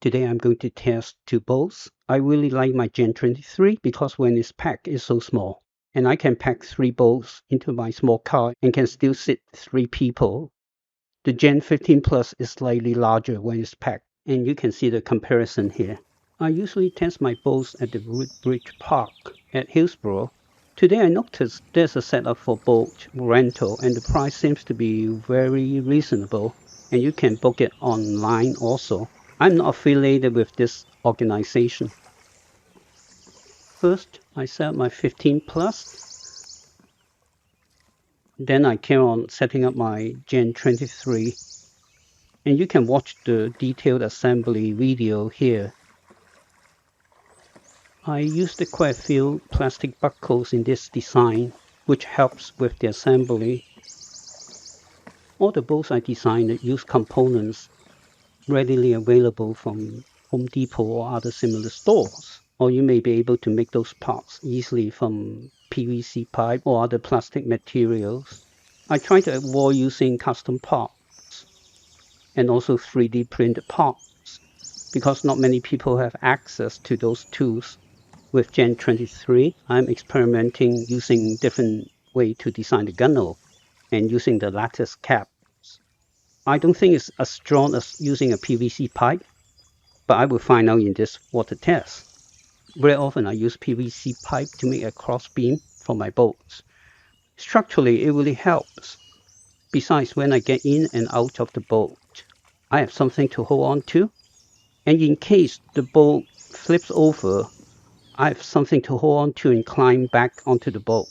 Today I'm going to test two boats. I really like my Gen23 because when it's packed, it's so small. And I can pack 3 boats into my small car and can still sit 3 people. The Gen 15 Plus is slightly larger when it's packed, and you can see the comparison here. I usually test my boats at the Woodbridge Park at Hillsborough. Today I noticed there's a setup for boat rental and the price seems to be very reasonable, and you can book it online also. I'm not affiliated with this organization. First, I set up my 15 Plus. Then I came on setting up my Gen 23. And you can watch the detailed assembly video here. I used quite a few plastic buckles in this design, which helps with the assembly. All the boats I designed use components readily available from Home Depot or other similar stores, or you may be able to make those parts easily from PVC pipe or other plastic materials. I try to avoid using custom parts and also 3D printed parts because not many people have access to those tools. With Gen 23, I'm experimenting using different way to design the gunnel and using the lattice caps. I don't think it's as strong as using a PVC pipe, but I will find out in this water test. Very often I use PVC pipe to make a cross beam for my boats. Structurally, it really helps. Besides, when I get in and out of the boat, I have something to hold on to. And in case the boat flips over, I have something to hold on to and climb back onto the boat.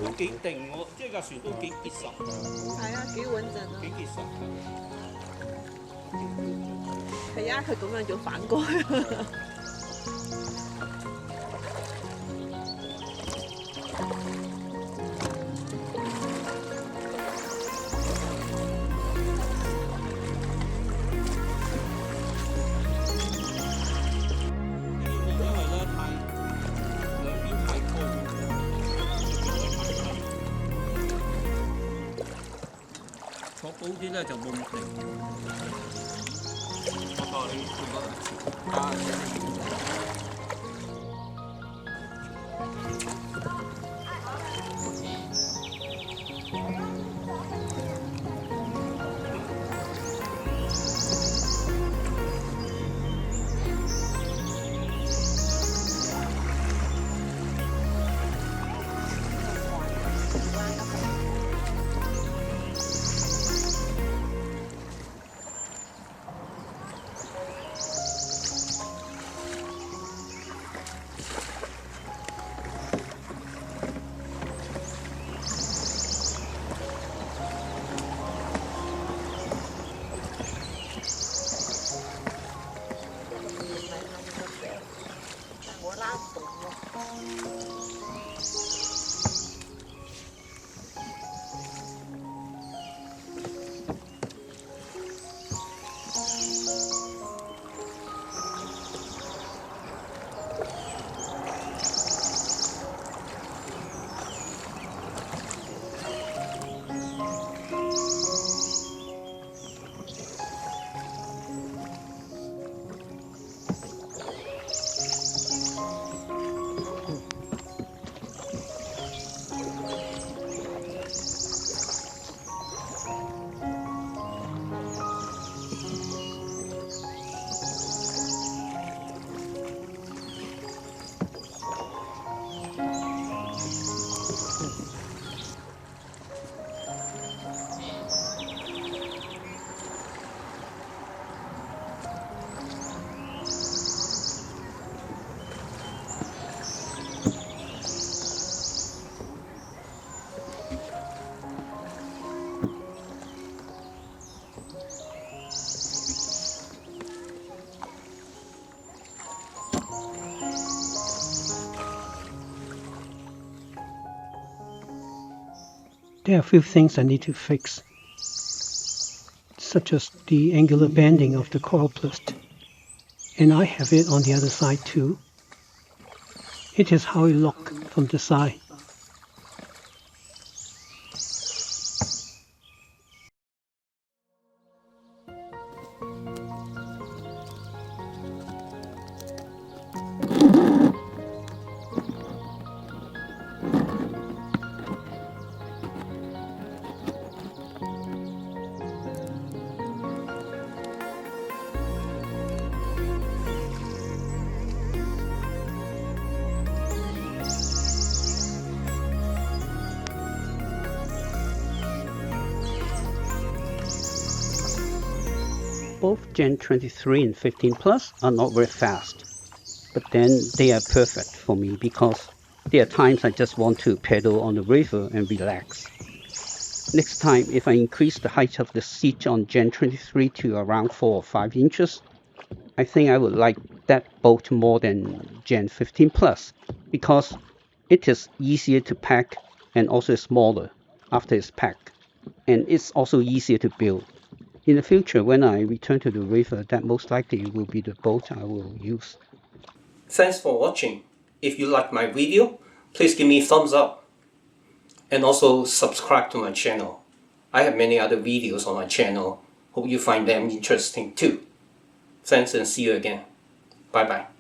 都幾定喎，即係架船都幾結實。係啊，幾穩陣啊！幾結實。係啊，佢咁樣要反過去。坐高啲咧就冇咁定。我你覺得？ There are a few things I need to fix, such as the angular bending of the Coroplast, and I have it on the other side too. It is how it looks from the side. Both Gen 23 and 15 Plus are not very fast, but then they are perfect for me because there are times I just want to pedal on the river and relax. Next time, if I increase the height of the seat on Gen 23 to around 4 or 5 inches, I think I would like that boat more than Gen 15 Plus because it is easier to pack and also smaller after it's packed, and it's also easier to build. In the future, when I return to the river, that most likely will be the boat I will use. Thanks for watching. If you like my video, please give me a thumbs up. And also subscribe to my channel. I have many other videos on my channel. Hope you find them interesting too. Thanks and see you again. Bye bye.